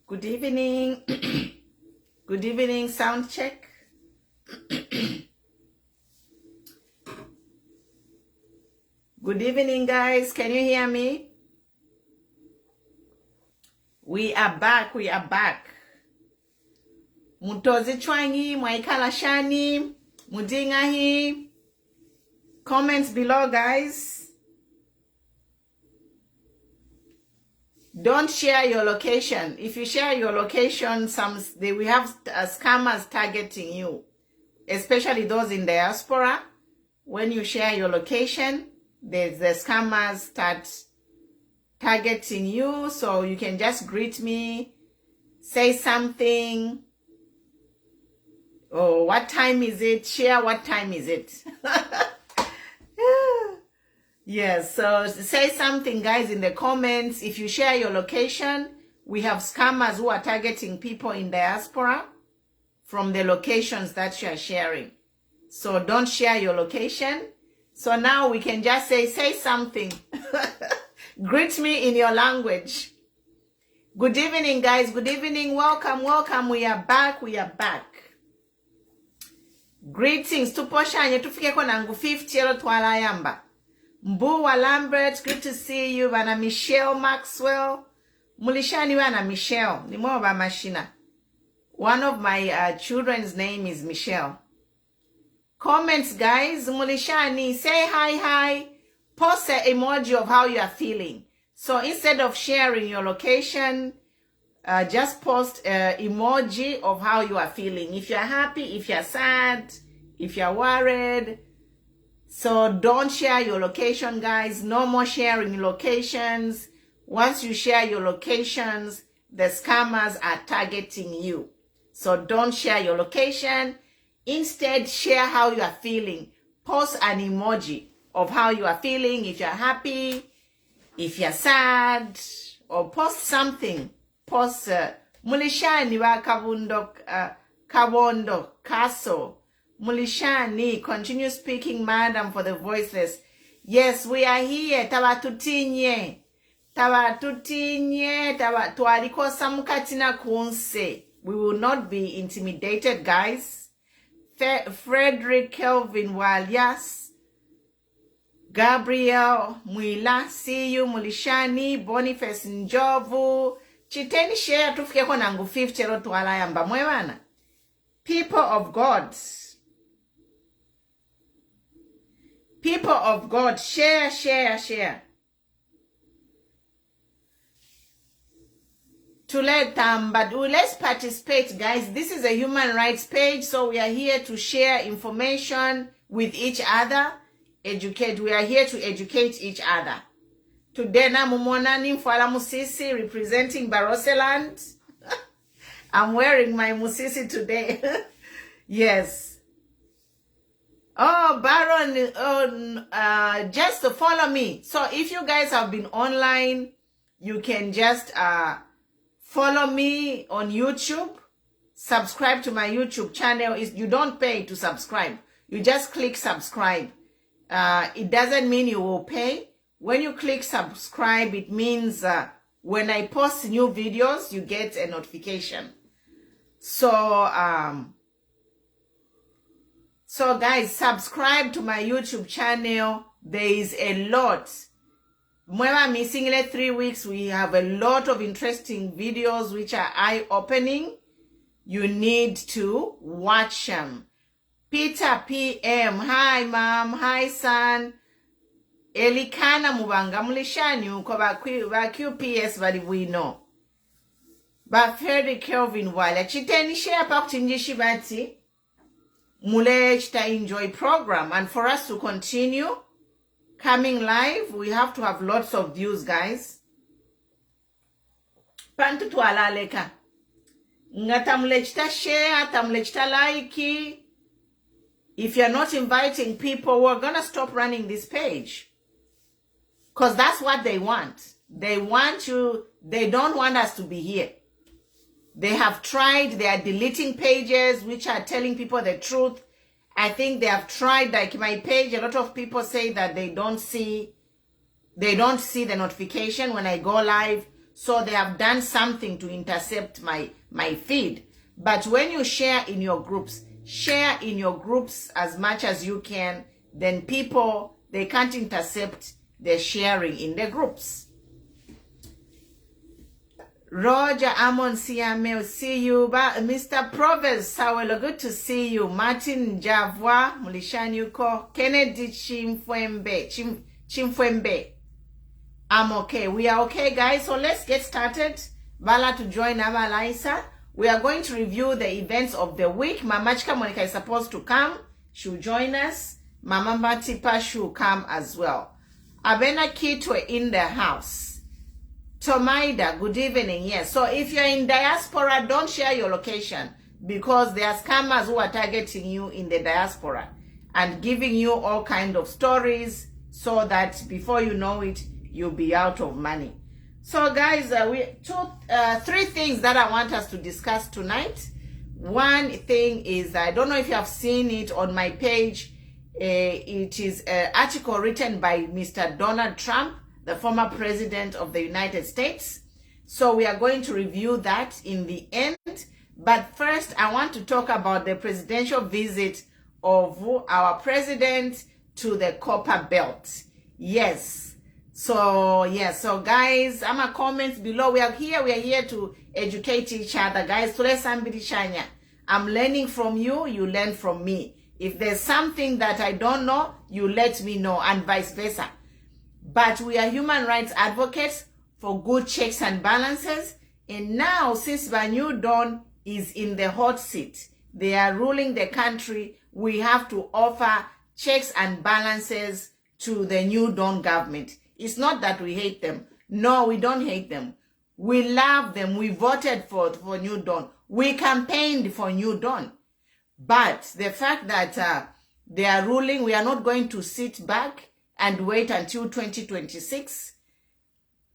Good evening. Good evening, sound check. Good evening, guys. Can you hear me? We are back. We are back. Mutozi chwangi, mwaikala shani, mudingahi. Comments below, guys. Don't share your location. If you share your location, we have scammers targeting you, especially those in diaspora. When you share your location, the scammers start targeting you. So you can just greet me, say something. Oh, what time is it? Share what time is it? Yes, so say something, guys, in the comments. If you share your location, we have scammers who are targeting people in diaspora from the locations that you are sharing. So don't share your location. So now we can just say something. Greet me in your language. Good evening, guys. Good evening. Welcome, welcome. We are back. We are back. Greetings. Tuposhanye tufike kwa nangu 50 elo twala yamba. Mbuwa Lambert, good to see you. Vana Michelle Maxwell. Mulishani wana Michelle. Ni mwa mashina. One of my children's name is Michelle. Comments, guys. Mulishani, say hi. Post an emoji of how you are feeling. So instead of sharing your location, just post an emoji of how you are feeling. If you're happy, if you're sad, if you're worried. So don't share your location, guys. No more sharing locations. Once you share your locations, the scammers are targeting you. So don't share your location. Instead, share how you are feeling. Post an emoji of how you are feeling. If you're happy, if you're sad, or post something. Post Mulishani wa Kabondo Kaso. Mulishani, continue speaking, madam, for the voiceless. Yes, we are here. Tabatutinye. Twarikosa mukatina kunse. We will not be intimidated, guys. Frederick Kelvin Walias. Gabriel Mwila, see you. Mulishani, Boniface Njovu. Chiteni share tufike kwa nangu 50 elo twala yamba. Mwewana. People of God. People of God, share. But let's participate, guys. This is a human rights page, so we are here to share information with each other, educate. We are here to educate each other. Today, na mumonani mfala musisi representing Baroseland. I'm wearing my musisi today. Yes. Oh, Baron, just to follow me. So if you guys have been online, you can just follow me on YouTube. Subscribe to my YouTube channel. You don't pay to subscribe. You just click subscribe. It doesn't mean you will pay. When you click subscribe, it means when I post new videos, you get a notification. So guys, subscribe to my YouTube channel. There is a lot. Mwema missing 3 weeks, we have a lot of interesting videos which are eye-opening. You need to watch them. Peter PM, hi mom, hi son. Elikana mubanga mulishani uko ba QPS bali wino. Ba Frederick Kelvin wala. Chiteni share pa kutinjishi bati. Mule chita enjoy program, and for us to continue coming live, we have to have lots of views, guys. Pantu tuala leka. Ngata mule chita share, tamule chita like. If you're not inviting people, we're gonna stop running this page. Because that's what they want. They want you, they don't want us to be here. They have tried, they are deleting pages which are telling people the truth. I think they have tried, like my page, a lot of people say that they don't see the notification when I go live. So they have done something to intercept my feed. But when you share in your groups as much as you can, then people, they can't intercept the sharing in the groups. Roger Amon Siame, see you. Mr. Proves Sawelo, good to see you. Martin Javwa, Mulishanyuko, Kennedy Chimfwembe. I'm okay. We are okay, guys. So let's get started. Vala to join Liza. We are going to review the events of the week. Mama Chika Monica is supposed to come. She'll join us. Mama Mbatipa should come as well. Abena Kitwe in the house. Tomaida, good evening. Yes. So if you're in diaspora, don't share your location because there are scammers who are targeting you in the diaspora and giving you all kinds of stories so that before you know it, you'll be out of money. So guys, three things that I want us to discuss tonight. One thing is, I don't know if you have seen it on my page. It is an article written by Mr. Donald Trump, the former president of the United States. So we are going to review that in the end. But first, I want to talk about the presidential visit of our president to the Copper Belt. Yes. So guys, I'm comments below. We are here to educate each other, guys. I'm learning from you, you learn from me. If there's something that I don't know, you let me know, and vice versa. But we are human rights advocates for good checks and balances. And now, since the New Dawn is in the hot seat, they are ruling the country, we have to offer checks and balances to the New Dawn government. It's not that we hate them. No, we don't hate them. We love them. We voted for New Dawn. We campaigned for New Dawn. But the fact that they are ruling, we are not going to sit back and wait until 2026.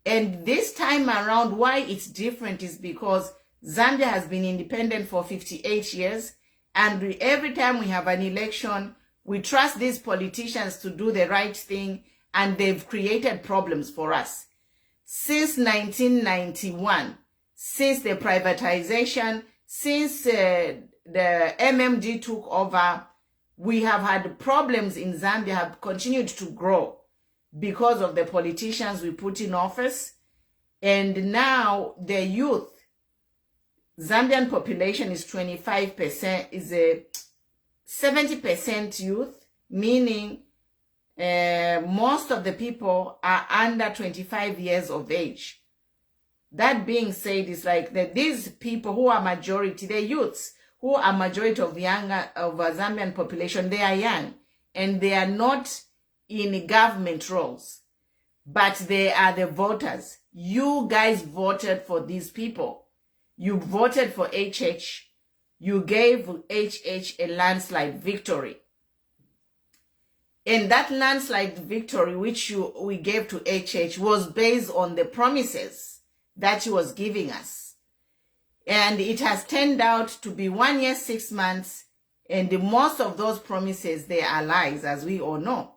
And this time around, why it's different is because Zambia has been independent for 58 years. And every time we have an election, we trust these politicians to do the right thing. And they've created problems for us. Since 1991, since the privatization, since the MMD took over, we have had problems in Zambia, have continued to grow because of the politicians we put in office. And now the youth, Zambian population is 25%, is a 70% youth, meaning most of the people are under 25 years of age. That being said, it's like that these people who are majority, the youths, who are majority of Zambian population, they are young and they are not in government roles, but they are the voters. You guys voted for these people. You voted for HH. You gave HH a landslide victory. And that landslide victory which we gave to HH was based on the promises that he was giving us. And it has turned out to be 1 year, 6 months. And most of those promises, they are lies, as we all know.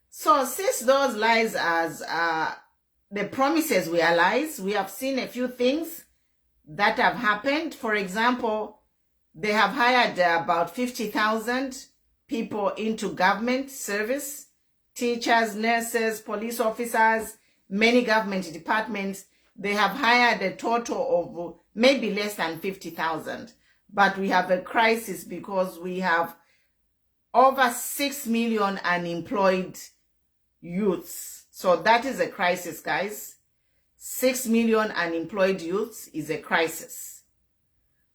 So since those lies the promises were lies, we have seen a few things that have happened. For example, they have hired about 50,000 people into government service, teachers, nurses, police officers, many government departments. They have hired a total of maybe less than 50,000. But we have a crisis because we have over 6 million unemployed youths. So that is a crisis, guys. 6 million unemployed youths is a crisis.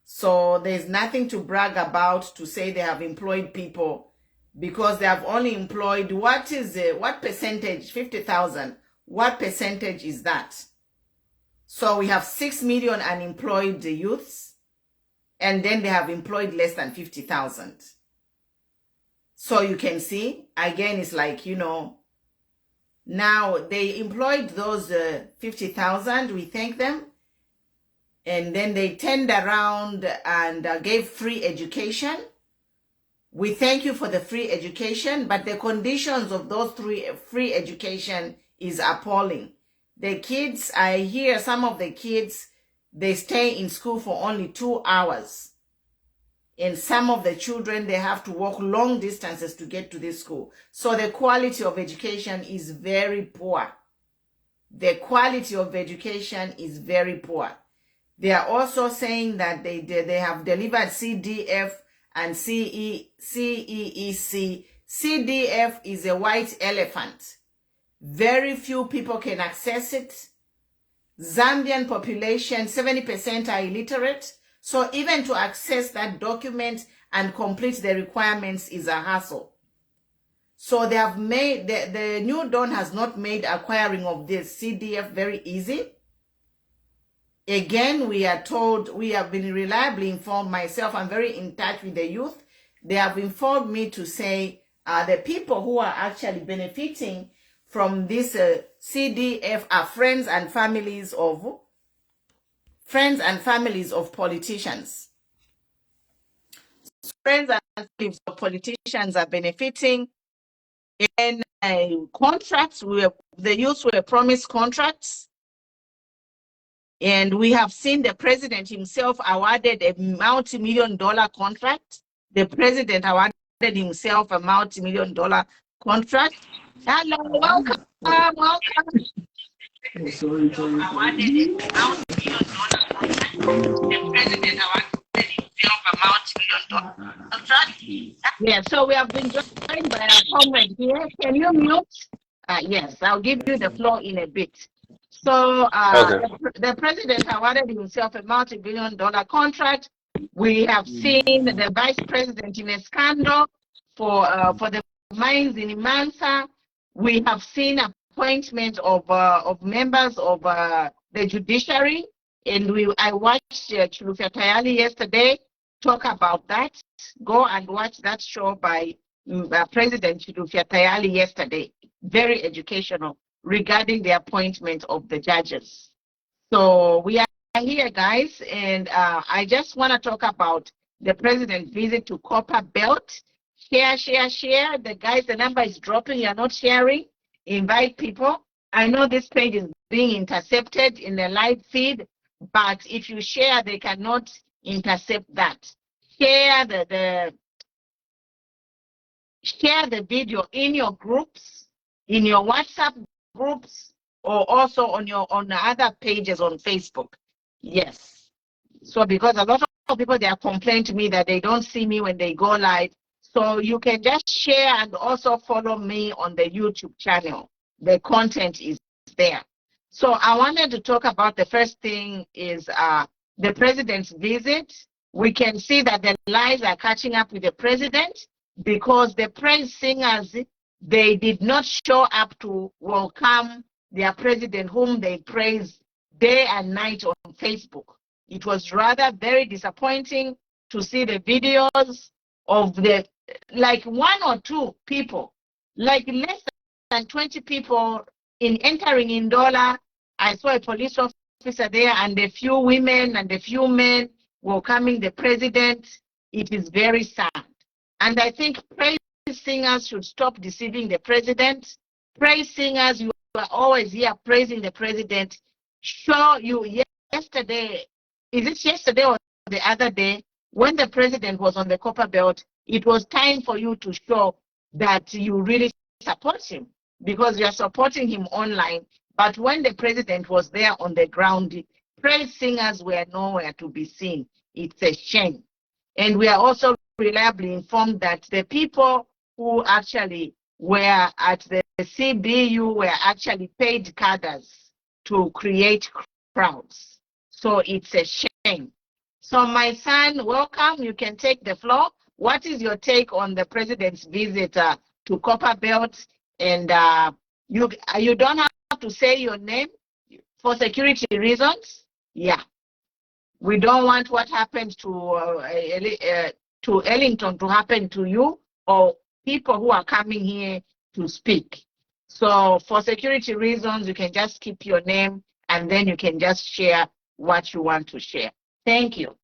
So there's nothing to brag about to say they have employed people because they have only employed, what percentage? 50,000. What percentage is that? So we have 6 million unemployed youths, and then they have employed less than 50,000. So you can see, again, it's like, now they employed those 50,000, we thank them. And then they turned around and gave free education. We thank you for the free education, but the conditions of those free education is appalling. The kids, I hear some of the kids, they stay in school for only 2 hours. And some of the children, they have to walk long distances to get to this school. So the quality of education is very poor. The quality of education is very poor. They are also saying that they have delivered CDF and CEEC. CDF is a white elephant. Very few people can access it. Zambian population, 70% are illiterate. So even to access that document and complete the requirements is a hassle. So they have made, the New Dawn has not made acquiring of this CDF very easy. Again, we are told, we have been reliably informed, myself, I'm very in touch with the youth. They have informed me to say the people who are actually benefiting from this CDF are friends and families of politicians. Friends and families of politicians are benefiting. And contracts, the youth were promised contracts. And we have seen the president himself awarded a multi-million-dollar contract. The president awarded himself a multi-million-dollar contract. Hello, welcome, welcome. Awarded a multi-million-dollar contract. The president awarded himself a multi-million-dollar contract. Yeah, so we have been joined by our comrade here. Can you mute? Yes, I'll give you the floor in a bit. So the president awarded himself a multi-billion-dollar contract. We have seen the vice president in a scandal for the mines in Mansa. We have seen appointment of members of the judiciary, and I watched Chilufya Tayali yesterday talk about that. Go and watch that show by President Chilufya Tayali yesterday. Very educational regarding the appointment of the judges. So we are here, guys, and I just want to talk about the president's visit to Copper Belt. Share. The guys, the number is dropping. You're not sharing. Invite people. I know this page is being intercepted in the live feed, but if you share, they cannot intercept that. Share share the video in your groups, in your WhatsApp groups, or also on the other pages on Facebook. Yes. So because a lot of people, they are complaining to me that they don't see me when they go live. So you can just share and also follow me on the YouTube channel. The content is there. So I wanted to talk about the first thing is the president's visit. We can see that the lies are catching up with the president because the praise singers, they did not show up to welcome their president, whom they praise day and night on Facebook. It was rather very disappointing to see the videos of the, like 1 or 2 people, like less than 20 people entering in Ndola. I saw a police officer there and a few women and a few men welcoming the president. It is very sad. And I think praise singers should stop deceiving the president. Praise singers, you are always here praising the president. Show you yesterday, is it yesterday or the other day, when the president was on the Copper Belt, it was time for you to show that you really support him because you are supporting him online. But when the president was there on the ground, praise singers were nowhere to be seen. It's a shame. And we are also reliably informed that the people who actually were at the CBU were actually paid cadres to create crowds. So it's a shame. So my son, welcome. You can take the floor. What is your take on the president's visit to Copper Belt? And you don't have to say your name for security reasons. Yeah. We don't want what happened to Ellington to happen to you or people who are coming here to speak. So for security reasons, you can just keep your name and then you can just share what you want to share. Thank you.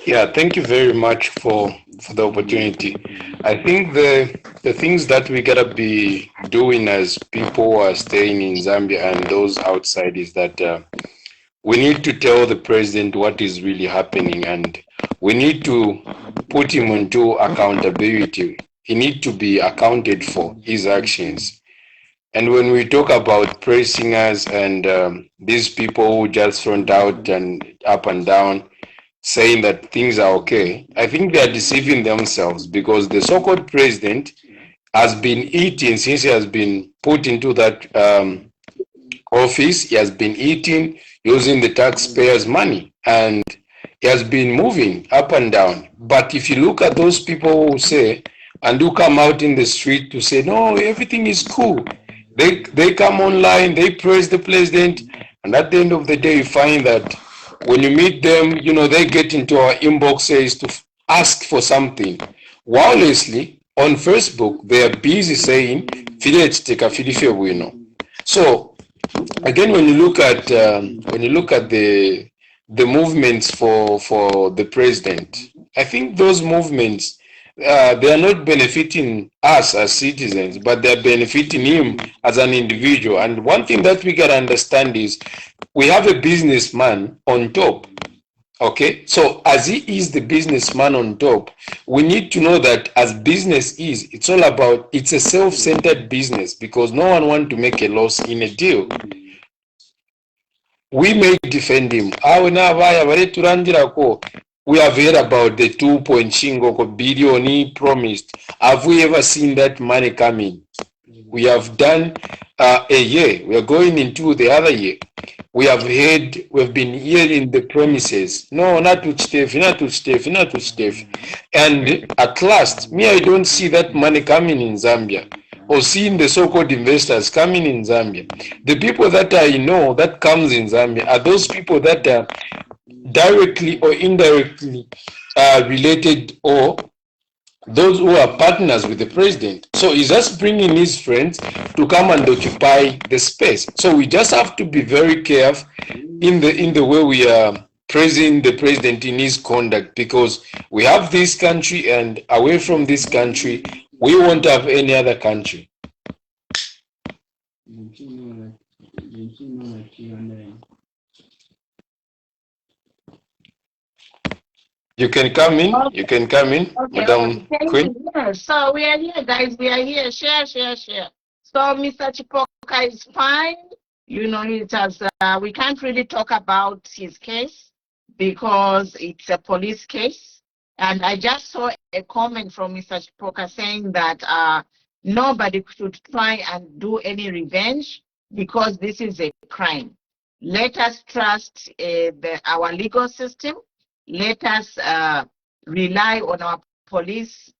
Yeah, thank you very much for the opportunity. I think the things that we gotta be doing as people who are staying in Zambia and those outside is that we need to tell the president what is really happening, and we need to put him into accountability. He needs to be accounted for his actions. And when we talk about praise singers and these people who just front out and up and down saying that things are okay, I think they are deceiving themselves, because the so-called president has been eating since he has been put into that office. He has been eating using the taxpayers' money, and he has been moving up and down. But if you look at those people who say and who come out in the street to say, no, everything is cool, they come online, they praise the president, and at the end of the day, you find that when you meet them, they get into our inboxes to ask for something. Wirelessly, on Facebook, they are busy saying, so again, when you look at the movements for the president, I think those movements they are not benefiting us as citizens, but they are benefiting him as an individual. And one thing that we gotta understand is we have a businessman on top. Okay, so as he is the businessman on top, we need to know that as business is, it's all about, it's a self-centered business, because no one wants to make a loss in a deal. We may defend him. We have heard about the 2 billion he promised. Have we ever seen that money coming? We have done a year. We are going into the other year. We have been hearing the promises. No, not to Steph, not to Steph, not to Steph. And at last, I don't see that money coming in Zambia, or seeing the so-called investors coming in Zambia. The people that I know that comes in Zambia are those people that are directly or indirectly related, or those who are partners with the president. So he's just bringing his friends to come and occupy the space. So we just have to be very careful in the way we are praising the president in his conduct, because we have this country, and away from this country, we won't have any other country. You can come in. Okay. You can come in, okay, Madam Queen. So we are here, guys. We are here. Share. So Mr. Chipoka is fine. It has. We can't really talk about his case because it's a police case. And I just saw a comment from Mr. Chipoka saying that nobody should try and do any revenge because this is a crime. Let us trust our legal system. Let us rely on our police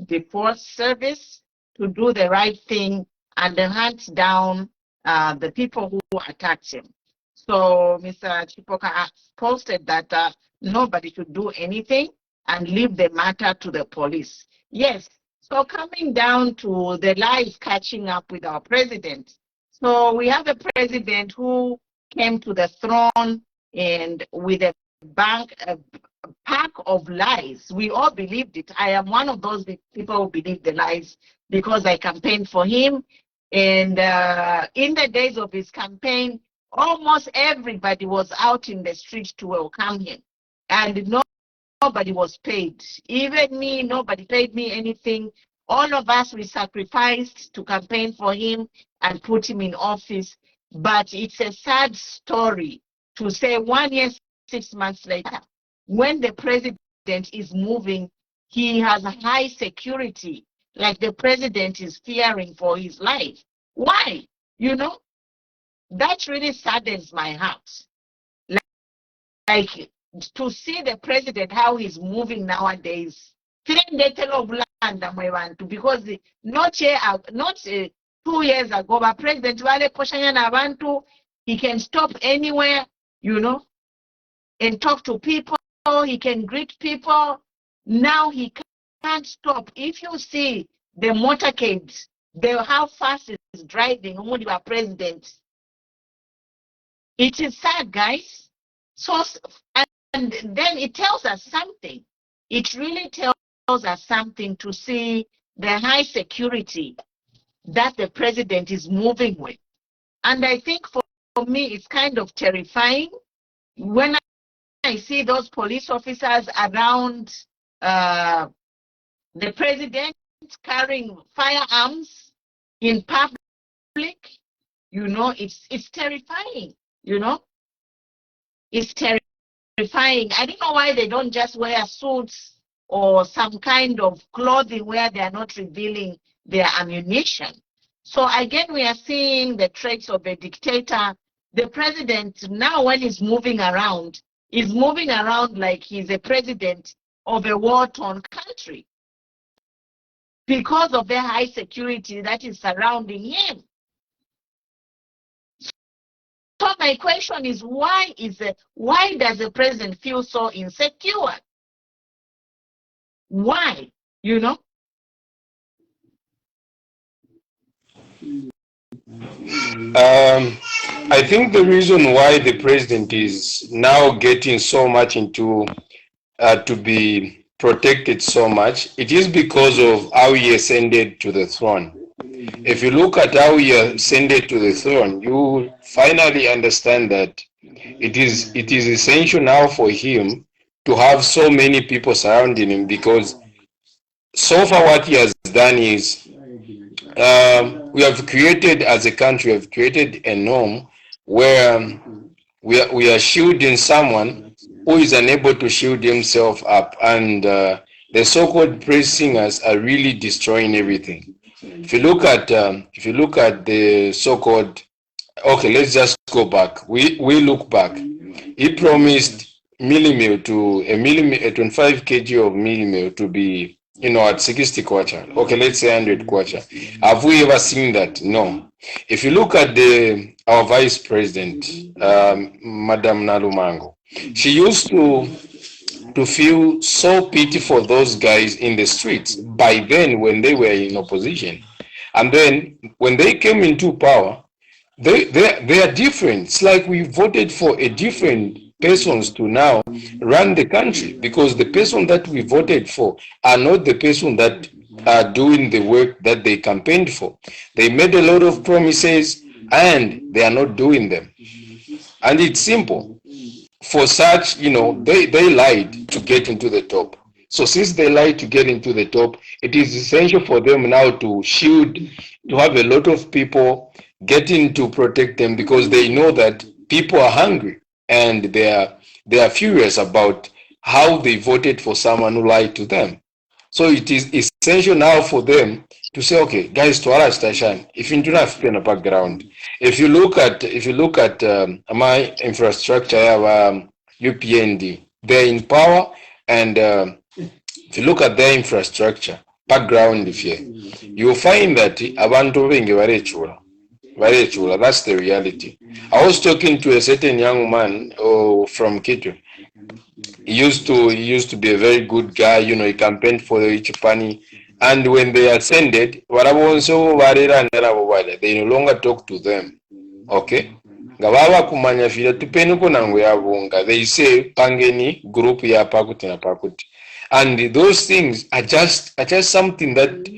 default service to do the right thing and hunt down the people who attacked him. So Mr. Chipoka posted that nobody should do anything and leave the matter to the police. Yes, so coming down to the lies catching up with our president. So we have a president who came to the throne and with a pack of lies. We all believed it. I am one of those people who believe the lies because I campaigned for him. And in the days of his campaign, almost everybody was out in the street to welcome him. And nobody was paid. Even me, nobody paid me anything. All of us, we sacrificed to campaign for him and put him in office. But it's a sad story to say 1 year, 6 months later, when the president is moving, he has high security, like the president is fearing for his life. Why? That really saddens my heart. Like to see the president, how he's moving nowadays. Because not 2 years ago, but President Wale Koshanya Nabantu, he can stop anywhere, and talk to people. He can greet people. Now he can't stop. If you see the motorcades, how fast is driving, only our president. It is sad, guys. So, and then it tells us something. It really tells us something to see the high security that the president is moving with. And I think for me, it's kind of terrifying when I see those police officers around the president carrying firearms in public. You know, it's terrifying, you know. It's terrifying. I don't know why they don't just wear suits or some kind of clothing where they are not revealing their ammunition. So again, we are seeing the traits of a dictator. The president now, when he's moving around, is moving around like he's a president of a war-torn country because of the high security that is surrounding him. So my question is, why does the president feel so insecure? Why? You know? I think the reason why the president is now getting so much into to be protected so much, it is because of how he ascended to the throne. If you look at how he ascended to the throne, you finally understand that it is essential now for him to have so many people surrounding him, because so far what he has done is we have created, as a country, we have created a norm where we are shielding someone who is unable to shield himself up, and the so-called praise singers are really destroying everything. If you look at the so-called, okay, let's just go back. We look back. He promised meal to a 25 kg of meal to be, you know, at 60 kwacha. Okay, let's say 100 kwacha. Have we ever seen that? No. If you look at our vice president, Madam Nalumango, she used to feel so pity for those guys in the streets by then when they were in opposition. And then when they came into power, they are different. It's like we voted for a different persons to now run the country, because the person that we voted for are not the person that are doing the work that they campaigned for. They made a lot of promises and they are not doing them. And it's simple. For such, you know, they lied to get into the top. So since they lied to get into the top, it is essential for them now to shield, to have a lot of people getting to protect them, because they know that people are hungry and they are furious about how they voted for someone who lied to them. So it is essential now for them to say, okay, guys, to our station, if you do not have a background, if you look at my infrastructure, UPND, they're in power, and if you look at their infrastructure background, you will find that abantu bengi barechula. That's the reality. I was talking to a certain young man from Kitwe. He used to be a very good guy, you know. He campaigned for the Ichipani, and when they ascended, they no longer talk to them. Okay, they say pangeni group ya pakuti na pakuti, and those things are just something that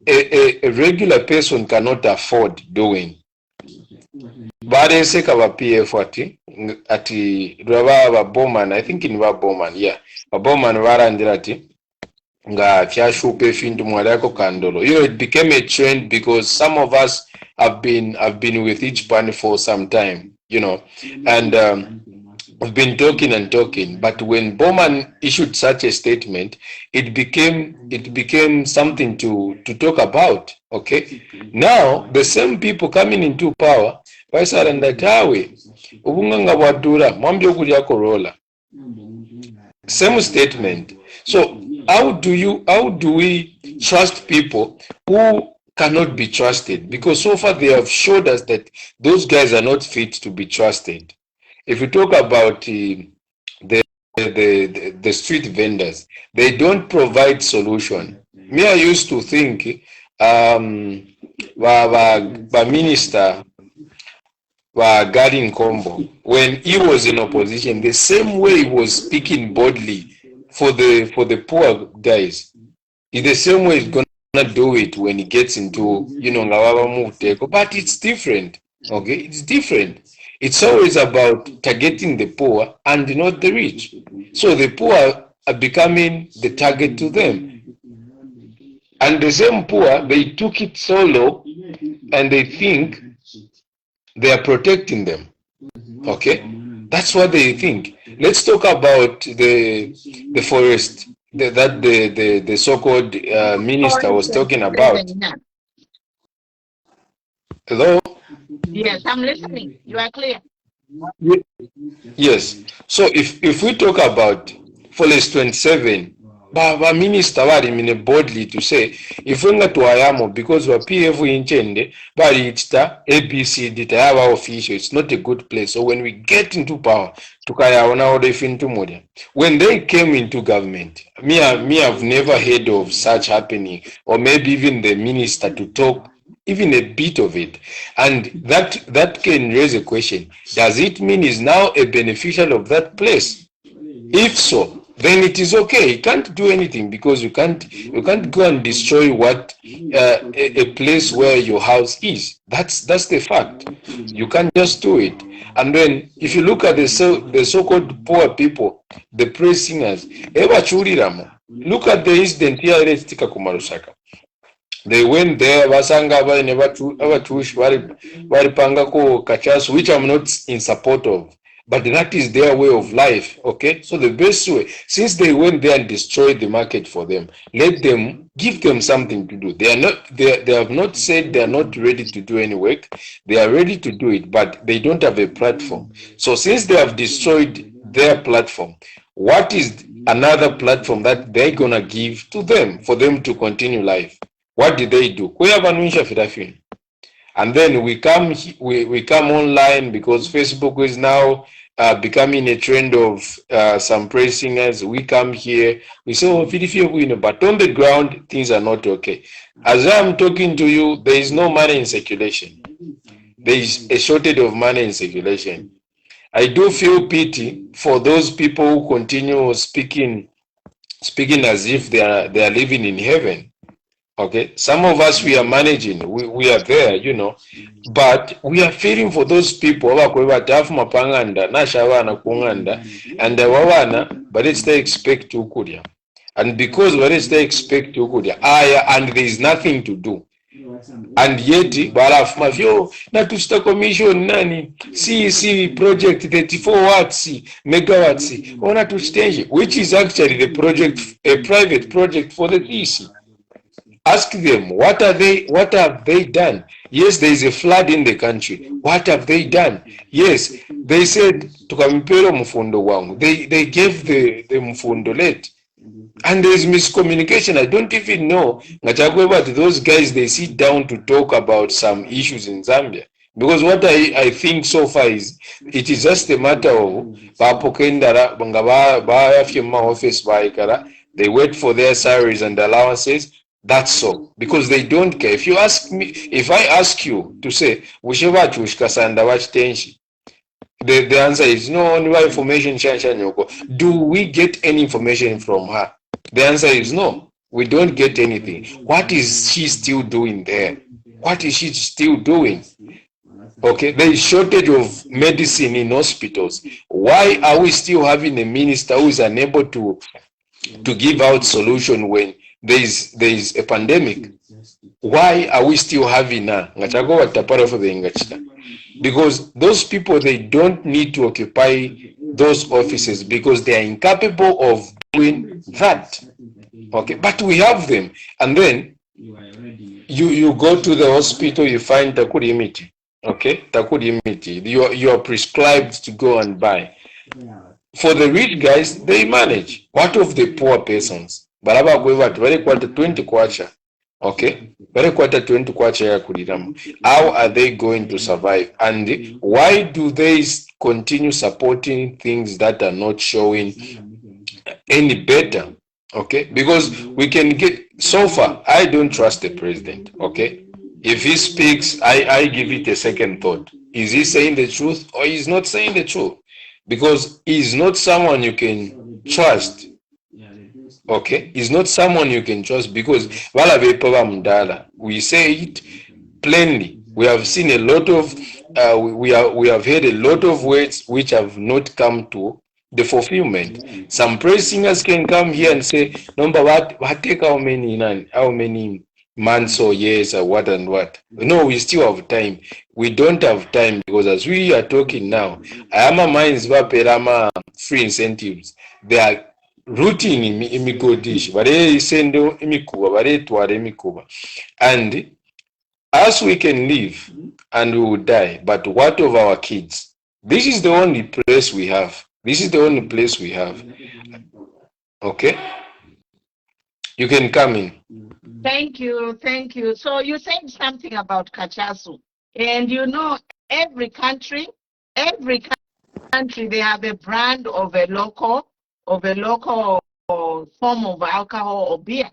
a regular person cannot afford doing. Bareseka ba PF ati rwaba Bowman, I think in Bowman, yeah, Bowman varandira ati nga fyashupe findu mwalako kandolo. You know, it became a trend because some of us have been with each band for some time, you know, and we've been talking and talking. But when Bowman issued such a statement, it became something to talk about. Okay, now the same people coming into power, same statement. So how do we trust people who cannot be trusted? Because so far they have showed us that those guys are not fit to be trusted. If you talk about the street vendors, they don't provide solution. Me, I used to think minister Garding Combo, when he was in opposition, the same way he was speaking boldly for the poor guys, is the same way he's going do it when it gets into, but it's different. Okay, it's different. It's always about targeting the poor and not the rich. So the poor are becoming the target to them. And the same poor, they took it so low and they think they are protecting them. Okay, that's what they think. Let's talk about the forest that the so-called minister was talking about. Hello. Yes, I'm listening. You are clear. Yes. So if we talk about Forest 27, Baba Minister bali boldly to say if we nga twayamo because wa PF inchende bali itita ABCD tayaba official, it's not a good place. So when we get into power, tukayaona order into modia. When they came into government, me I've never heard of such happening, or maybe even the minister to talk even a bit of it. And that can raise a question. Does it mean he's now a beneficiary of that place? If so, then it is okay. You can't do anything because you can't go and destroy what a place where your house is. That's the fact. You can't just do it. And then if you look at the so-called poor people, the praise singers, look at the incident here at Tika Kumarusaka. They went there, basanga abatush baripangako kachasu, which I'm not in support of. But that is their way of life, okay? So the best way, since they went there and destroyed the market for them, let them, give them something to do. They have not said they are not ready to do any work. They are ready to do it, but they don't have a platform. So since they have destroyed their platform, what is another platform that they're gonna give to them for them to continue life? What did they do? And then we come online because Facebook is now becoming a trend of some praise singers. We come here, we say, oh, but on the ground, things are not okay. As I'm talking to you, there is no money in circulation. There is a shortage of money in circulation. I do feel pity for those people who continue speaking as if they are living in heaven. Okay, some of us, we are managing, we are there, but we are feeling for those people and but it's they expect to kudia, and because what is they expect to kudia, and there is nothing to do, and yet barafuma vyo na tusta commission nani see project 34 watts megawatts ona to change, which is actually the project, a private project for the DC. Ask them, what have they done? Yes, there is a flood in the country. What have they done? Yes, they said tukampero mfundo wangu. They gave the mfundo late. And there is miscommunication. I don't even know. But those guys, they sit down to talk about some issues in Zambia. Because what I think so far is, it is just a matter of they wait for their salaries and allowances. That's all, because they don't care. If I ask you to say the answer is no. Information. Do we get any information from her? The answer is no. We don't get anything. What is she still doing there? What is she still doing? Okay, there is shortage of medicine in hospitals. Why are we still having a minister who is unable to give out solution when there is a pandemic? Why are we still having because those people, they don't need to occupy those offices because they are incapable of doing that. Okay, but we have them, and then you go to the hospital, you find takurimiti. Okay, takurimiti, you are prescribed to go and buy. For the rich guys, they manage. What of the poor persons? Baraba kweva very quarter 20 kwacha. Okay, very quarter 20 kwacha ya kuliramu. How are they going to survive? And why do they continue supporting things that are not showing any better? Okay, because we can get, so far I don't trust the president. Okay, if he speaks, I give it a second thought. Is he saying the truth or he's not saying the truth? Because he's not someone you can trust. Okay, it's not someone you can trust because wala bepa mdala. We say it plainly. We have seen a lot of we have heard a lot of words which have not come to the fulfillment. Some praise singers can come here and say, number what take how many months or years or what and what. No, we still have time. We don't have time because as we are talking now, Ayama mines vaperama free incentives. They are routing imigodishi vareisendo imikuba varetwara imikuba, and us we can live and we will die, but what of our kids? This is the only place we have. This is the only place we have. Okay, you can come in. Thank you, thank you. So you said something about Kachasu, and you know every country, every country they have a brand of a local form of alcohol or beer.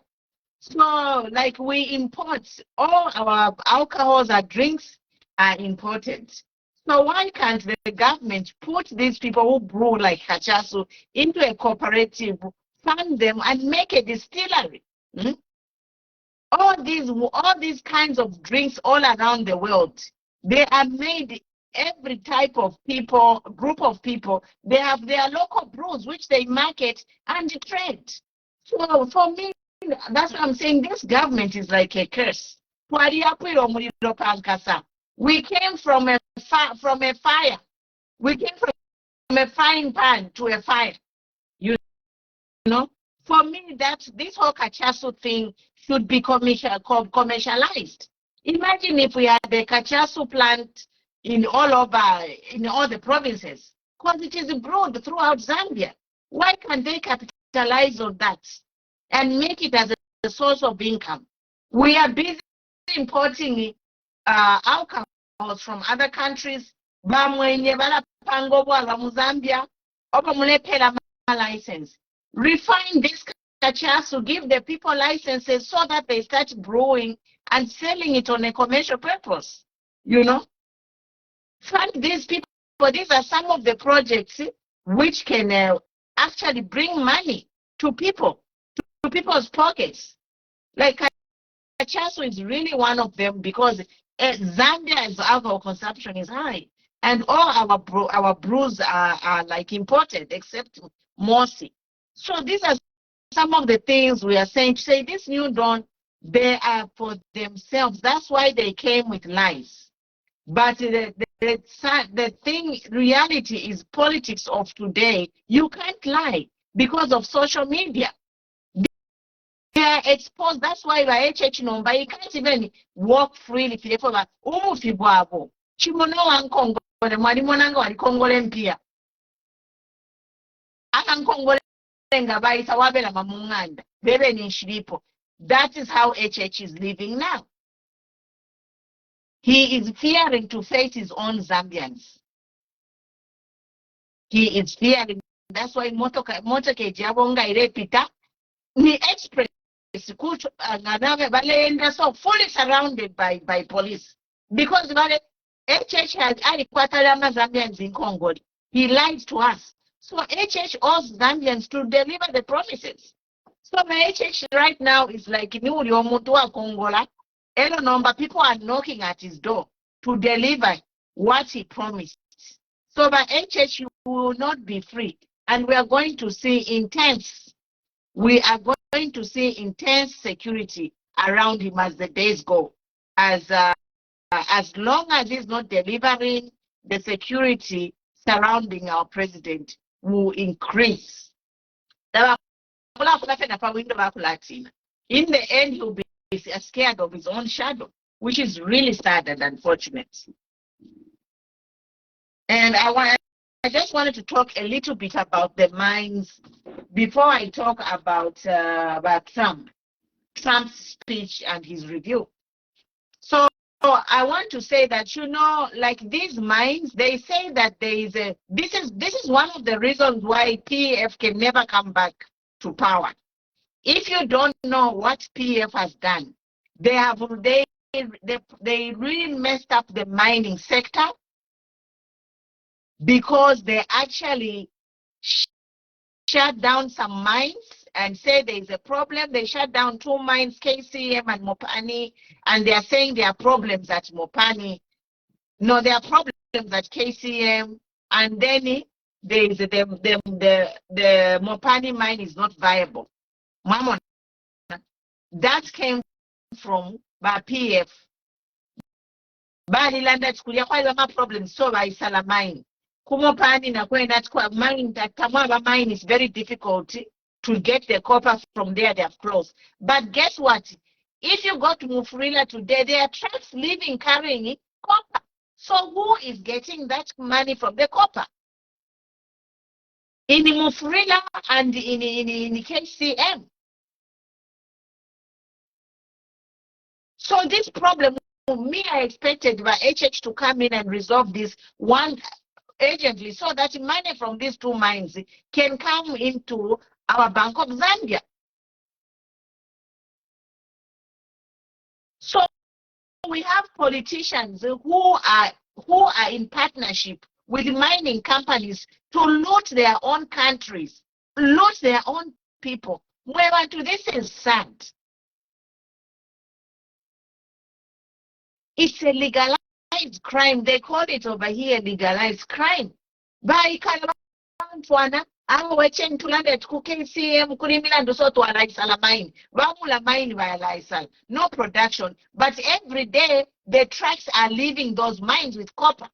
So like we import all our alcohols and drinks are imported. So why can't the government put these people who brew like Kachasu into a cooperative, fund them and make a distillery? Hmm? All these kinds of drinks all around the world, they are made. Every type of people, group of people, they have their local brews which they market and trade. So for me, that's what I'm saying. This government is like a curse. We came from a fire. We came from a frying pan to a fire. You know, for me, that this whole Kachasu thing should be commercialized. Imagine if we had a Kachasu plant in all the provinces, because it is brewed throughout Zambia. Why can't they capitalize on that and make it as a source of income? We are busy importing alcohols from other countries. Bamwenye balapango bwalwa mu Zambia oba mulepera license. Refine this Kachasu, give the people licenses so that they start brewing and selling it on a commercial purpose. You know, fund these people. These are some of the projects which can actually bring money to people, to people's pockets. Like Kachasu is really one of them because Zambia's alcohol consumption is high, and all our brews are like imported, except Mosi. So these are some of the things we are saying. To say this new dawn, they are for themselves. That's why they came with lies. But the thing, reality is politics of today. You can't lie because of social media. They are exposed. That's why by HH number, you can't even walk freely. Umufibwabo. Chimono wankongole, mwalimonanga walikongole mpia. Akankongole nga bayita wabela mamunganda. Bebe ni shiripo. That is how HH is living now. He is fearing to face his own Zambians. He is fearing. That's why motoke jabonga irepita ni express kucho nganabe balenda so fully surrounded by police because HH has alikwatala Zambians in Congo. He lied to us. So HH owes Zambians to deliver the promises. So the HH right now is like ni uli omuntu wa Kongola. Elo number people are knocking at his door to deliver what he promised. So by HH will not be free, and we are going to see we are going to see intense security around him as the days go. As long as he's not delivering, the security surrounding our president will increase. In the end, he'll be scared of his own shadow, which is really sad and unfortunate. And I just wanted to talk a little bit about the mines before I talk about Trump's speech and his review. So I want to say that, you know, like these mines, they say that there is this is one of the reasons why PF can never come back to power. If you don't know what PF has done, they really messed up the mining sector because they actually shut down some mines and say there is a problem. They shut down 2 mines, KCM and Mopani, and they are saying there are problems at Mopani. No, there are problems at KCM, and then there is the Mopani mine is not viable. Mama, that came from PF. Badala chukulia kwa ile problem so baisala mine. Kumopani na kwenda kwa mine that Kamaba mine is very difficult to get the copper from there. They have closed. But guess what? If you go to Mufurila today, there are trucks leaving carrying copper. So who is getting that money from the copper? In Mufurila and in KCM. So this problem, me, I expected by HH to come in and resolve this one urgently so that money from these 2 mines can come into our Bank of Zambia. So we have politicians who are in partnership with mining companies to loot their own countries, loot their own people. This is sad. It's a legalized crime. They call it over here legalized crime. By Kalantwana, our chain to land at KCM, Kurimila, so to a Laisala mine, Bamula mine by Laisal. No production. But every day, the trucks are leaving those mines with copper.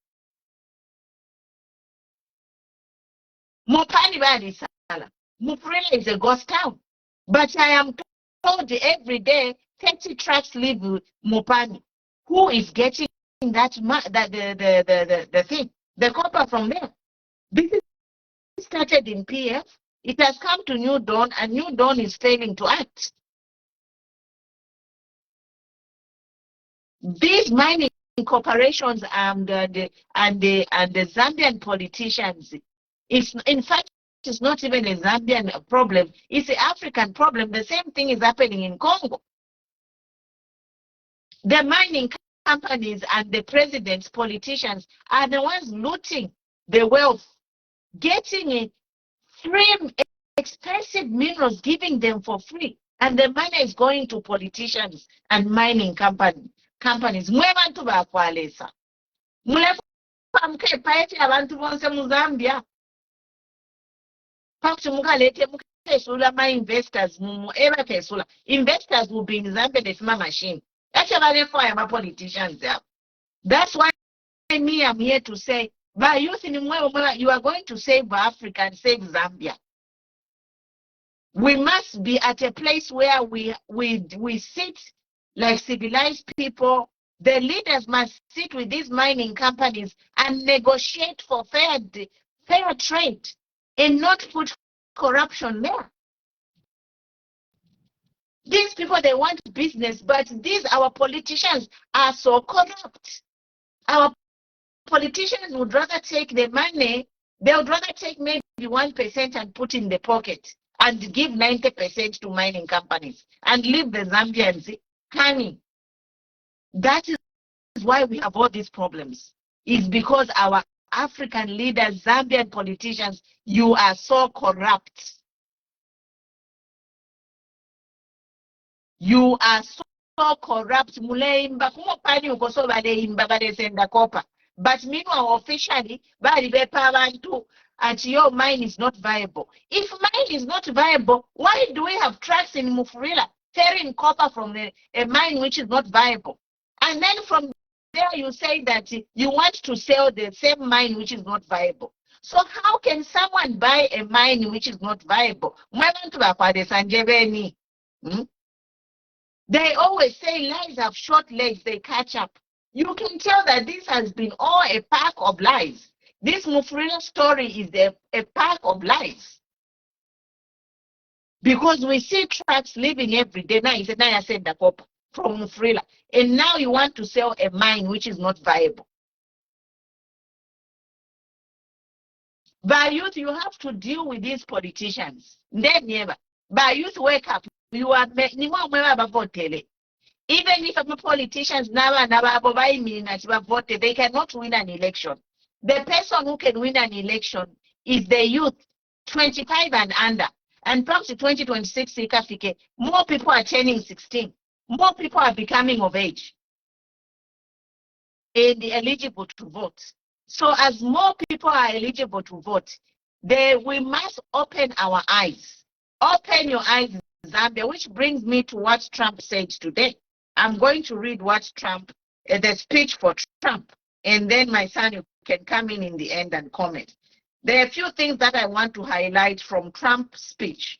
Mopani by Laisala. Mufurila is a ghost town. But I am told every day, 30 trucks leave Mopani. Who is getting that the thing, the copper from there? This is started in PF. It has come to New Dawn, and New Dawn is failing to act. These mining corporations and the Zambian politicians, in fact, it's not even a Zambian problem. It's an African problem. The same thing is happening in Congo. The mining companies and the president's politicians are the ones looting the wealth, getting free, expensive minerals, giving them for free. And the money is going to politicians and mining companies. Mwebantu bakwalesa. Mulefa mke paeti abantu bonse mu Zambia. Pakti mukalete mukesula my investors mu eba kesula. Investors will be in Zambia the FIMA machine. That's why my politicians there. That's why me, I'm here to say, by youth in you are going to save Africa and save Zambia. We must be at a place where we sit like civilized people. The leaders must sit with these mining companies and negotiate for fair trade and not put corruption there. These people, they want business, but our politicians are so corrupt. Our politicians would rather take the money, they would rather take maybe 1% and put in the pocket and give 90% to mining companies and leave the Zambians hanging. That is why we have all these problems. It's because our African leaders, Zambian politicians, you are so corrupt. You are so corrupt. But meanwhile, officially, and your mine is not viable. If mine is not viable, why do we have trucks in Mufurila carrying copper from a mine which is not viable? And then from there you say that you want to sell the same mine which is not viable. So how can someone buy a mine which is not viable? They always say lies have short legs, they catch up. You can tell that this has been all a pack of lies. This Mufurila story is a pack of lies. Because we see trucks living every day. Now, I said the copper from Mufurila. And now you want to sell a mine which is not viable. By youth, you have to deal with these politicians. By youth, wake up. You are even if politicians never voted, they cannot win an election. The person who can win an election is the youth, 25 and under. And perhaps 2026, more people are turning 16. More people are becoming of age and eligible to vote. So as more people are eligible to vote, we must open our eyes. Open your eyes in Zambia, which brings me to what Trump said today. I'm going to read what Trump, the speech for Trump, and then my son, you can come in the end and comment. There are a few things that I want to highlight from Trump's speech.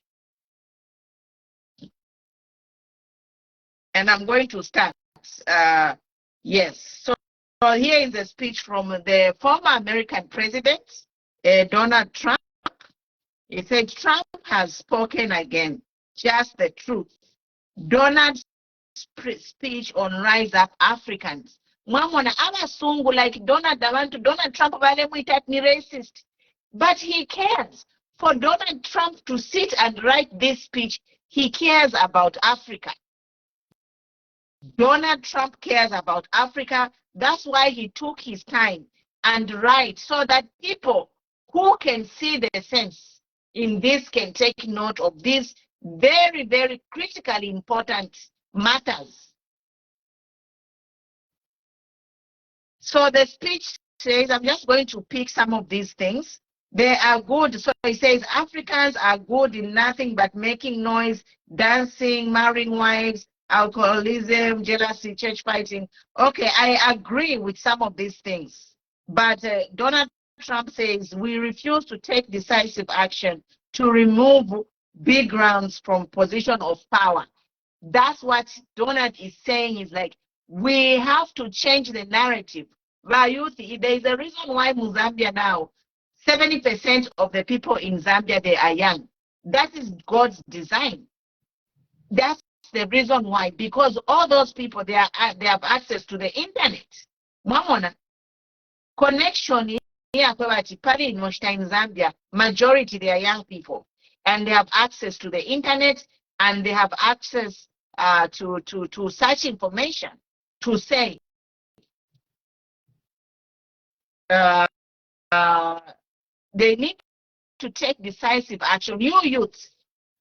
And I'm going to start. Yes. So here is a speech from the former American president, Donald Trump. He said, Trump has spoken again, just the truth. Donald's speech on Rise Up Africans. Mwamona abasungu like Donald Trump ni racist. But he cares. For Donald Trump to sit and write this speech, he cares about Africa. Donald Trump cares about Africa. That's why he took his time and write so that people who can see the sense in this can take note of these very, very critically important matters. So the speech says, I'm just going to pick some of these things. They are good. So he says, Africans are good in nothing but making noise, dancing, marrying wives, alcoholism, jealousy, church fighting. Okay, I agree with some of these things. But Donald Trump says, we refuse to take decisive action to remove big grounds from position of power. That's what Donald is saying, is like, we have to change the narrative. There is a reason why in Zambia now, 70% of the people in Zambia, they are young. That is God's design. That's the reason why, because all those people, they have access to the internet. Mamona, connection here, in Zambia, majority they are young people, and they have access to the internet, and they have access to such information to say they need to take decisive action. You youths,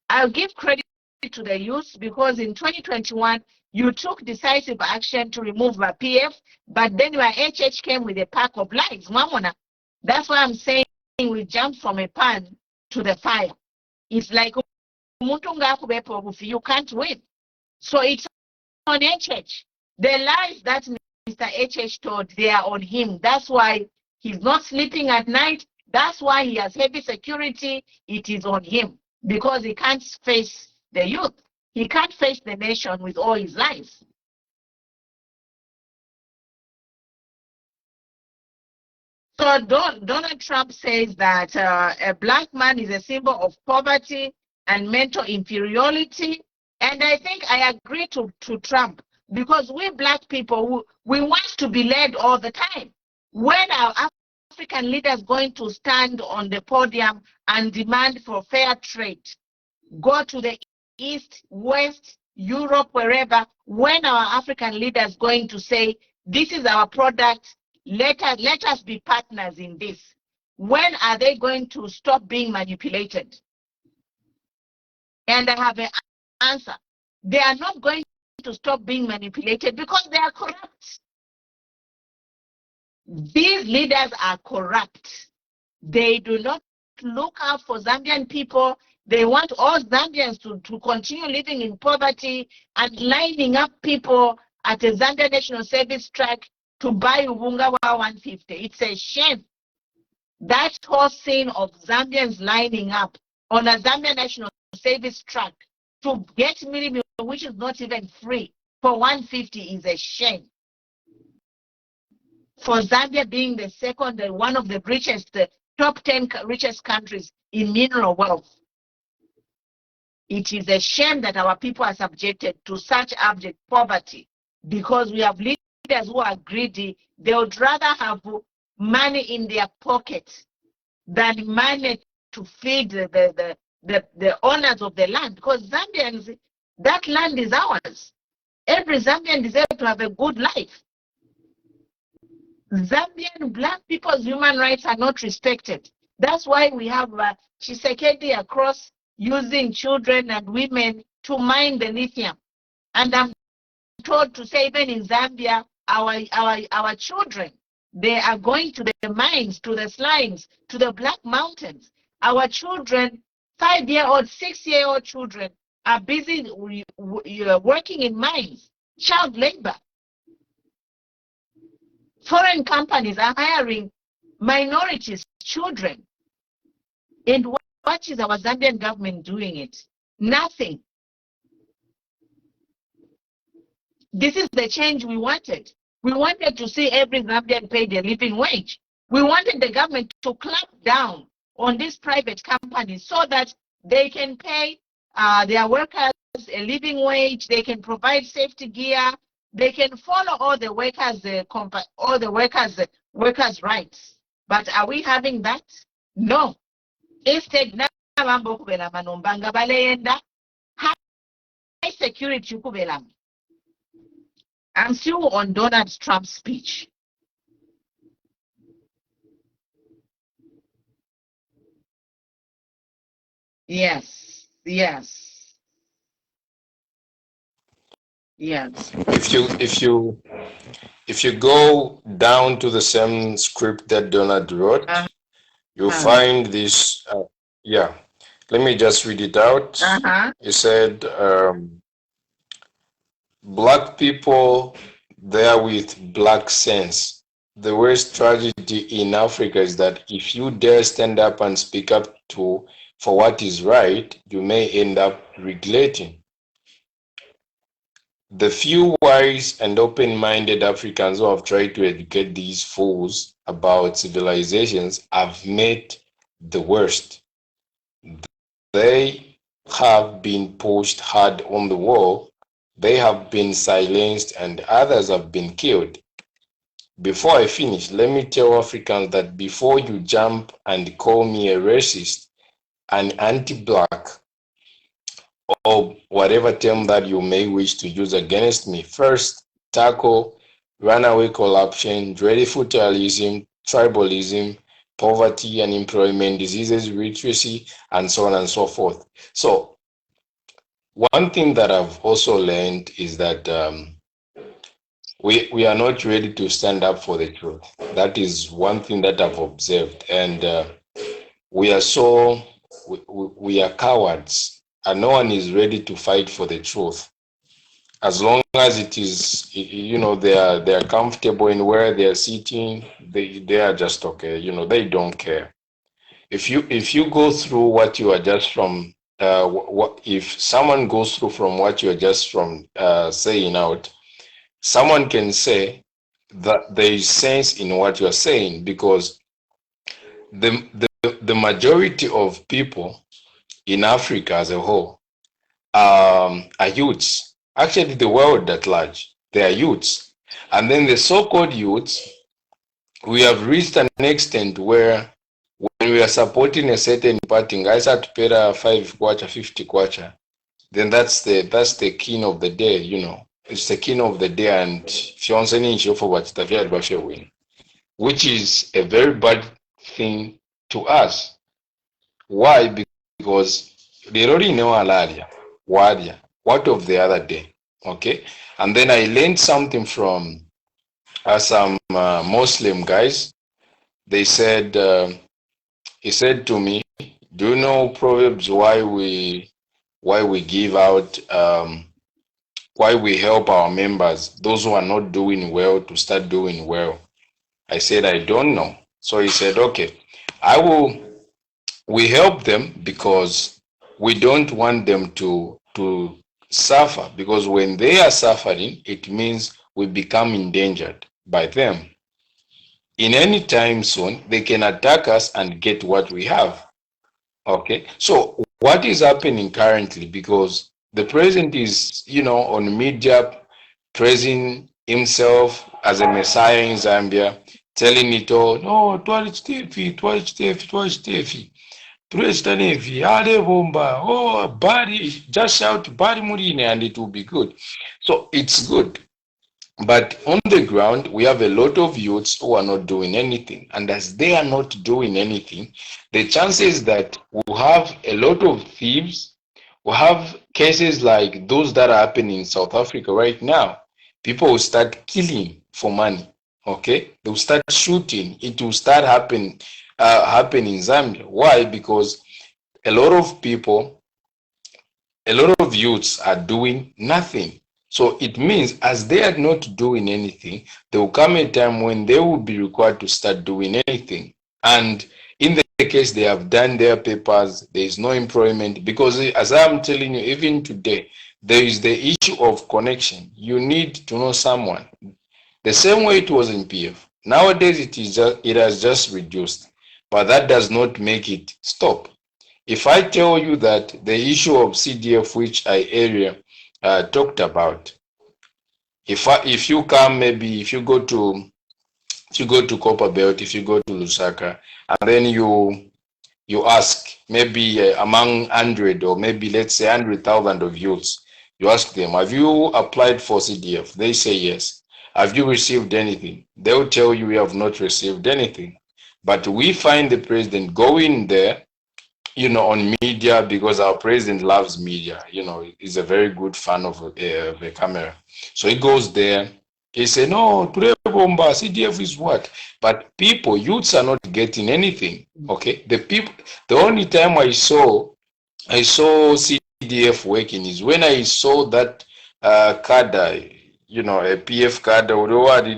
I'll give credit to the youth, because in 2021 you took decisive action to remove the PF, but then your HH came with a pack of lies. Mamona, that's why I'm saying we jumped from a pan to the fire. It's like you can't win. So it's on HH. The lies that Mr. HH told, they are on him. That's why he's not sleeping at night. That's why he has heavy security. It is on him, because he can't face the youth. He can't face the nation with all his lies. So Donald Trump says that a black man is a symbol of poverty and mental inferiority. And I think I agree to Trump, because we black people, we want to be led all the time. When our African leaders going to stand on the podium and demand for fair trade, go to the East, West, Europe, wherever, when our African leaders going to say, this is our product, let us be partners in this. When are they going to stop being manipulated? And I have an answer. They are not going to stop being manipulated because they are corrupt. These leaders are corrupt. They do not look out for Zambian people. They want all Zambians to continue living in poverty and lining up people at a Zambia National Service track to buy Ubunga 150. It's a shame. That whole scene of Zambians lining up on a Zambia National Service track to get milk, which is not even free, for 150 is a shame. For Zambia being the second, one of the richest, the top 10 richest countries in mineral wealth, it is a shame that our people are subjected to such abject poverty, because we have leaders who are greedy. They would rather have money in their pockets than money to feed the owners of the land, because Zambians, that land is ours. Every Zambian deserves to have a good life. Zambian black people's human rights are not respected. That's why we have Chisekedi across using children and women to mine the lithium. And I'm told to say, even in Zambia, our children, they are going to the mines, to the slimes, to the Black Mountains. Our children, 5-year-old, 6-year-old children, are busy working in mines, child labor. Foreign companies are hiring minorities, children. And what is our Zambian government doing it? Nothing. This is the change we wanted. We wanted to see every Zambian paid a living wage. We wanted the government to clamp down on these private companies so that they can pay their workers a living wage, they can provide safety gear, they can follow all the workers' rights. But are we having that? No. Instead, high security kubelamu. I'm still on Donald Trump's speech. Yes. If you go down to the same script that Donald wrote, you'll find this. Yeah, let me just read it out. He said, "Black people there with black sense. The worst tragedy in Africa is that if you dare stand up and speak up for what is right, you may end up regretting. The few wise and open-minded Africans who have tried to educate these fools about civilizations have met the worst. They have been pushed hard on the wall, they have been silenced, and others have been killed. Before I finish, let me tell Africans that before you jump and call me a racist, an anti-black, or whatever term that you may wish to use against me, first tackle runaway corruption, dreadful terrorism, tribalism, poverty, unemployment, diseases, literacy, and so on and so forth." So one thing that I've also learned is that we are not ready to stand up for the truth. That is one thing that I've observed, and we are cowards, and no one is ready to fight for the truth. As long as it is, they are comfortable in where they are sitting, they are just okay. They don't care. If you go through what you are just from, if someone goes through from what you are just from saying out, someone can say that there is sense in what you are saying, because the majority of people in Africa as a whole are youths. Actually, the world at large, they are youths. And then the so-called youths, we have reached an extent where when we are supporting a certain party, guys have to pay 5 kwacha, 50 kwacha, then that's the king of the day, It's the king of the day, and which is a very bad thing to us. Why? Because they already know Alaria, Wadia, what of the other day, okay? And then I learned something from some Muslim guys. They said, he said to me, "Do you know Proverbs why we give out, why we help our members, those who are not doing well, to start doing well?" I said, "I don't know." So he said, "Okay, we help them because we don't want them to suffer, because when they are suffering, it means we become endangered by them. In any time soon, they can attack us and get what we have." Okay, so what is happening currently, because the president is, on media praising himself as a messiah in Zambia, telling it all, "No, twali president Evi, Ale Bomba, oh, Bari, just shout Bari Murine and it will be good." So it's good. But on the ground, we have a lot of youths who are not doing anything. And as they are not doing anything, the chances that we have a lot of thieves, we have cases like those that are happening in South Africa right now. People will start killing for money. Okay, they will start shooting. It will start happen in Zambia. Why? Because a lot of people, a lot of youths are doing nothing. So it means as they are not doing anything, there will come a time when they will be required to start doing anything. And in the case they have done their papers, there is no employment, because as I'm telling you, even today, there is the issue of connection. You need to know someone. The same way it was in PF. Nowadays it has just reduced, but that does not make it stop. If I tell you that the issue of CDF, which I earlier talked about, if you come, maybe if you go to Copper Belt, if you go to Lusaka, and then you ask maybe among 100, or maybe let's say 100,000 of youths, you ask them, have you applied for CDF? They say yes. Have you received anything? They'll tell you we have not received anything. But we find the president going there, on media, because our president loves media. He's a very good fan of the camera. So he goes there. He said, no, Bomba, CDF is what? But youths are not getting anything. Okay. The only time I saw CDF working is when I saw that cadre, a PF cadre,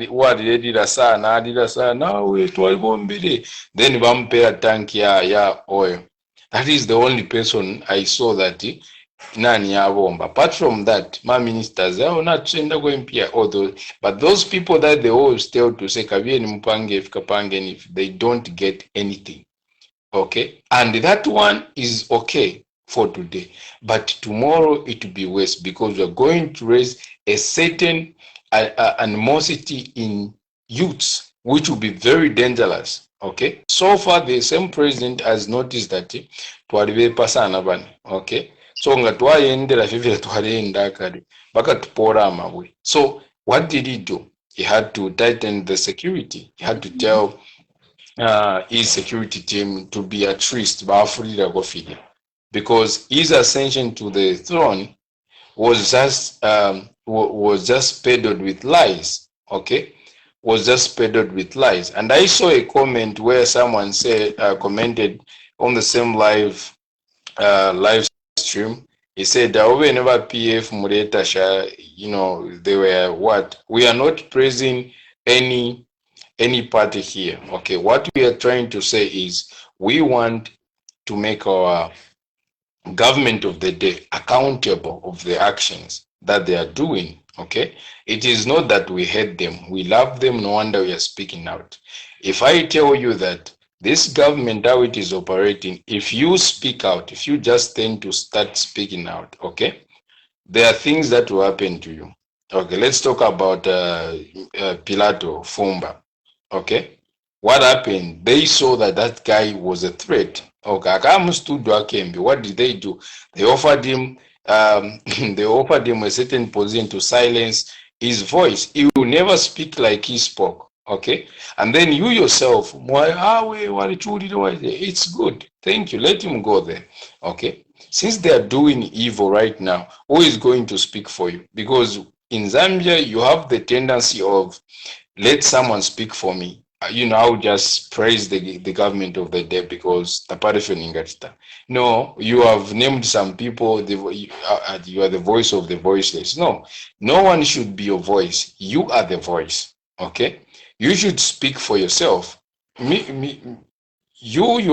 wadidira sana, we twalibombire, then vampera tank ya oil. That is the only person I saw that nani yabomba. Apart from that, my ministers, they are not going to, but those people that they always tell to say kavieni mpange kapange, if they don't get anything. Okay, and that one is okay for today, but tomorrow it will be worse, because we are going to raise a certain animosity in youths, which will be very dangerous. Okay, so far the same president has noticed that twalibepa sana bana. Okay, so nga twayendera vivile twalenda kale baka tupora amabwe. So what did he do? He had to tighten the security. He had to tell his security team to be at least because his ascension to the throne was just peddled with lies. Okay, was just peddled with lies. And I saw a comment where someone commented on the same live stream. He said, whenever PF Mureta, they were what? We are not praising any party here. Okay, what we are trying to say is we want to make our government of the day accountable of the actions that they are doing. Okay, it is not that we hate them, we love them, no wonder we are speaking out. If I tell you that this government, how it is operating, if you speak out, if you just tend to start speaking out, okay, there are things that will happen to you. Okay, let's talk about Pilato Fumba. Okay, what happened? They saw that guy was a threat. Okay, what did they do? They offered him a certain position to silence his voice. He will never speak like he spoke. Okay, and then you yourself, it's good. Thank you. Let him go there. Okay, since they are doing evil right now, who is going to speak for you? Because in Zambia, you have the tendency of let someone speak for me. I'll just praise the government of the day because no, you have named some people, you are the voice of the voiceless. No one should be your voice. You are the voice. Okay, you should speak for yourself. You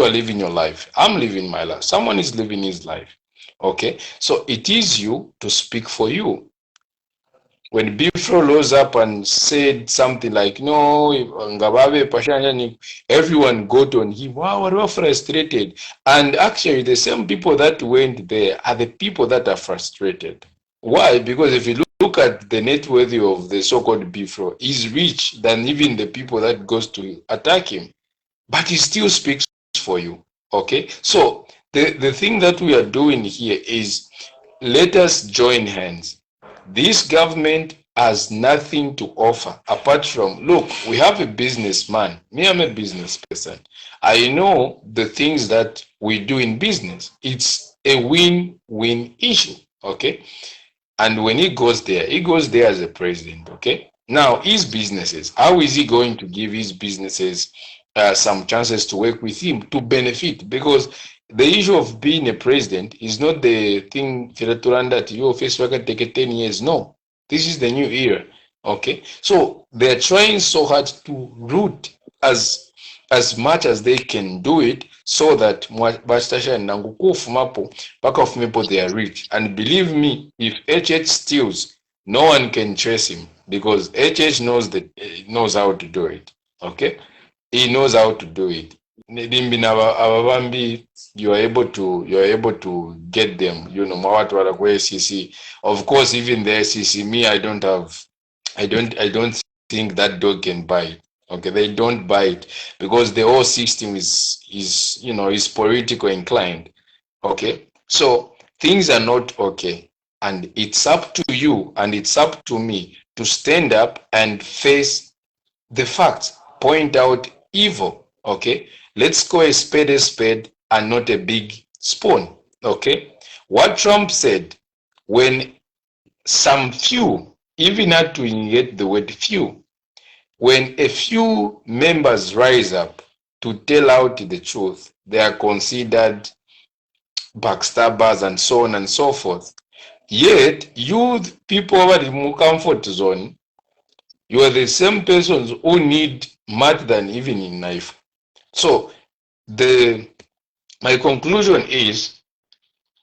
are living your life. I'm living my life. Someone is living his life. Okay, so it is you to speak for you. When Bifro rose up and said something like, no, everyone got on him. Wow, we were frustrated. And actually, the same people that went there are the people that are frustrated. Why? Because if you look at the net worth of the so-called Bifro, he's rich than even the people that goes to attack him. But he still speaks for you. Okay? So the thing that we are doing here is let us join hands. This government has nothing to offer apart from, look, we have a businessman. Me, I'm a business person. I know the things that we do in business. It's a win-win issue, okay? And when he goes there as a president, okay? Now, his businesses, how is he going to give his businesses some chances to work with him to benefit? Because the issue of being a president is not the thing that you face work take 10 years. No, this is the new era, okay? So they're trying so hard to root as much as they can do it so that Bastasha Nangu kufumapo back of people they are rich. And believe me, if HH steals, no one can trace him because HH knows how to do it. Okay, he knows how to do it. You are able to get them. You know, SEC. Of course, even the SEC, me, I don't think that dog can bite. Okay, they don't buy it because the whole system is political inclined. Okay, so things are not okay, and it's up to you and it's up to me to stand up and face the facts, point out evil. Okay, let's call a spade and not a big spoon. Okay, what Trump said when some few, even had to get the word few, when a few members rise up to tell out the truth, they are considered backstabbers and so on and so forth. Yet, you people over the comfort zone, you are the same persons who need much than even in life. So, my conclusion is,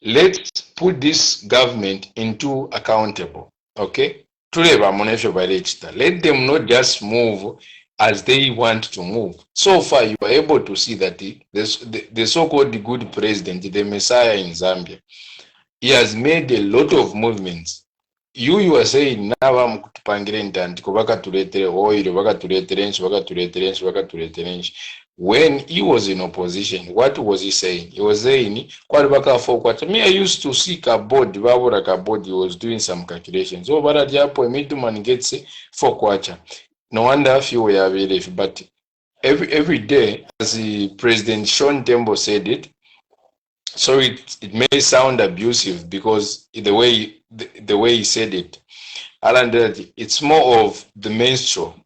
let's put this government into accountable. Okay? Let them not just move as they want to move. So far, you are able to see that the so-called good president, the Messiah in Zambia, he has made a lot of movements. You are saying now I'm to oil, when he was in opposition, what was he saying? He was saying, me, I used to seek a board, he was doing some calculations. So, but at man gets for kwacha. No wonder if you were believe, but every day, as the President Sean Tembo said it, so it may sound abusive because the way he said it, and it's more of the menstrual.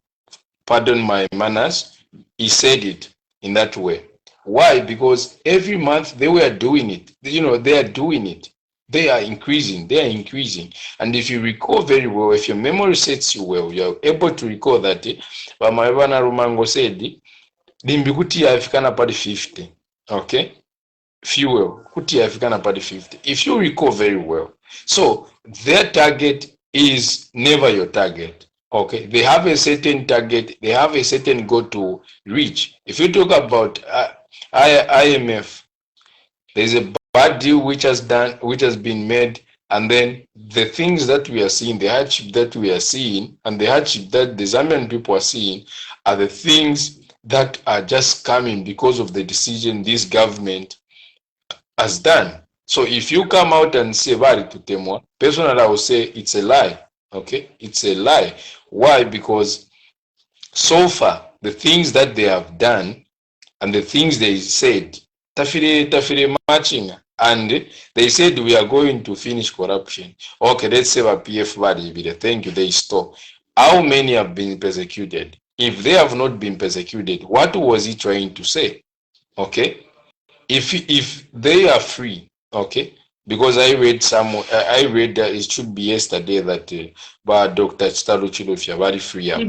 Pardon my manners. He said it in that way. Why? Because every month they were doing it. You know, they are doing it. They are increasing. They are increasing. And if you recall very well, if your memory sets you well, you are able to recall that Bamaevana Rumango said, Limbikuti Africana party 50. Okay? Fuel. Kuti Africana party 50. If you recall very well. So their target is never your target. Okay, they have a certain target, they have a certain goal to reach. If you talk about IMF, there's a bad deal which has been made, and then the things that we are seeing, the hardship that we are seeing, and the hardship that the Zambian people are seeing, are the things that are just coming because of the decision this government has done. So if you come out and say Bari to Temwa, personally I will say it's a lie. Okay, it's a lie. Why? Because so far the things that they have done and the things they said, tafire matching, and they said we are going to finish corruption. Okay, let's say a PF body. Thank you. They stop. How many have been persecuted? If they have not been persecuted, what was he trying to say? Okay, if they are free, okay. Because I read that it should be yesterday that Dr. Chitalu Chilufya very free up.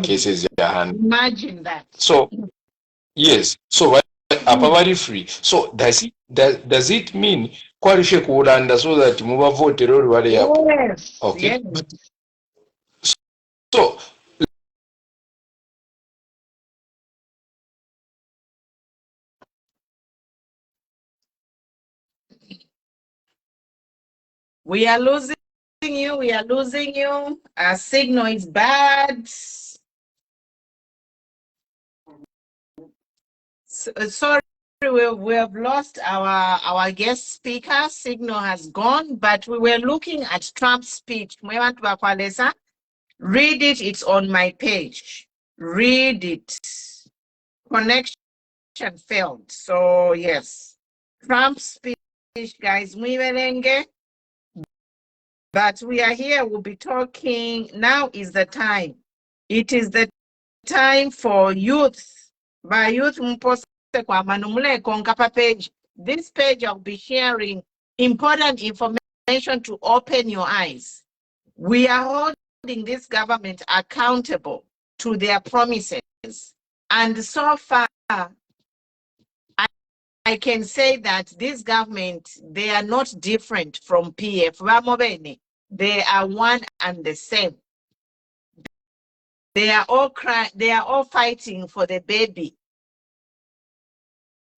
Cases Imagine that. So yes, so very free. So does it mean qualify Kuranda so that move vote Yes. okay. Yes. So we are losing you. We are losing you. Our signal is bad. Sorry. we have lost our guest speaker. Signal has gone, but we were looking at Trump's speech. Read it. It's on my page. Read it. Connection failed. So yes, Trump's speech, guys. But we are here. We'll be talking. Now is the time. It is the time for youth. By youth, page. This page I'll be sharing important information to open your eyes. We are holding this government accountable to their promises. And so far, I can say that this government, they are not different from PF. They are one and the same. They are all fighting for the baby.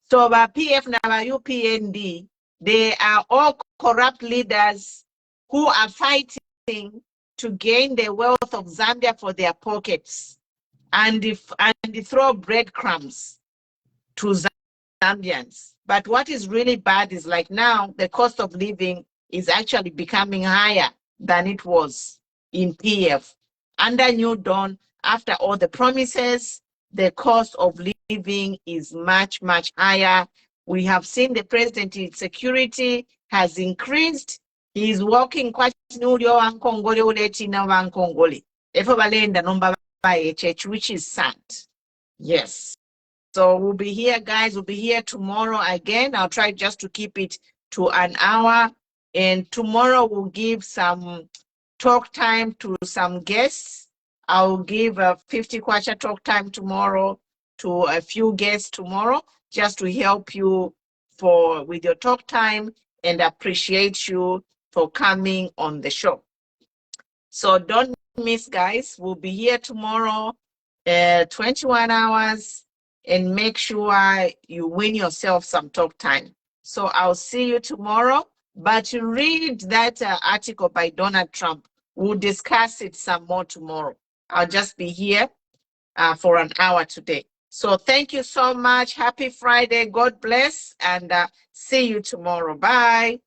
So by PF and UPND, they are all corrupt leaders who are fighting to gain the wealth of Zambia for their pockets and throw breadcrumbs to Zambians. But what is really bad is like now the cost of living is actually becoming higher than it was in PF. Under New Dawn, after all the promises, the cost of living is much, much higher. We have seen the president's security has increased. He is working quite which is sad. Yes. So we'll be here, guys. We'll be here tomorrow again. I'll try just to keep it to an hour. And tomorrow we'll give some talk time to some guests. I'll give a 50 kwacha talk time tomorrow to a few guests tomorrow, just to help you with your talk time and appreciate you for coming on the show. So don't miss, guys. We'll be here tomorrow, 21 hours, and make sure you win yourself some talk time. So I'll see you tomorrow. But read that article by Donald Trump. We'll discuss it some more tomorrow. I'll just be here for an hour today. So thank you so much. Happy Friday. God bless, and see you tomorrow. Bye.